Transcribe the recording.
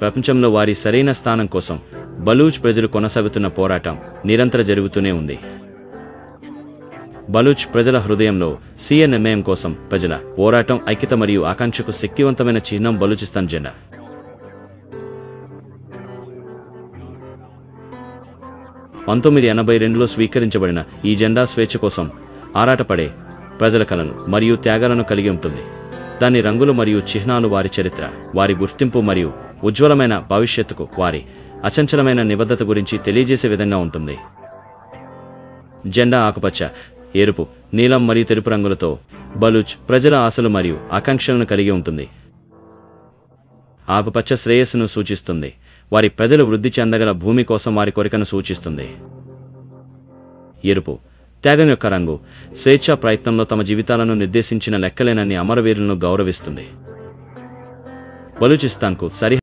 ప్రపంచంలో వారి సరైన స్థానం కోసం బలూచ్ ప్రజలు కొనసాగుతున్న పోరాటం నిరంతరం జరుగుతూనే ఉంది. బలూచ్ ప్రజల హృదయంలో స్వీయ నిర్ణయం కోసం ప్రజల పోరాటం, ఐక్యత మరియు ఆకాంక్షకు శక్తివంతమైన చిహ్నం బలూచిస్తాన్ జెండా. 1982లో స్వీకరించబడిన ఈ జెండా స్వేచ్ఛ కోసం ఆరాటపడే ప్రజల కలను మరియు త్యాగాలను కలిగి ఉంటుంది. దాని రంగులు మరియు చిహ్నాలు వారి చరిత్ర, వారి గుర్తింపు మరియు ఉజ్వలమైన భవిష్యత్తుకు వారి అచంచలమైన నిబద్ధత గురించి తెలియజేసే విధంగా ఉంటుంది. జెండా ఆకుపచ్చ, ఎరుపు, నీలం మరియు తెలుపు రంగులతో బలూచ్ ప్రజల ఆశలు మరియు ఆకాంక్షలను కలిగి ఉంటుంది. ఆకుపచ్చ శ్రేయస్సును సూచిస్తుంది, వారి ప్రజలు వృద్ధి చెందగల భూమి కోసం వారి కోరికను సూచిస్తుంది. ఎరుపు త్యాగం యొక్క రంగు, స్వేచ్ఛా ప్రయత్నంలో తమ జీవితాలను నిర్దేశించిన లెక్కలేనన్ని అమరవీరులను గౌరవిస్తుంది. బలూచిస్తాన్కు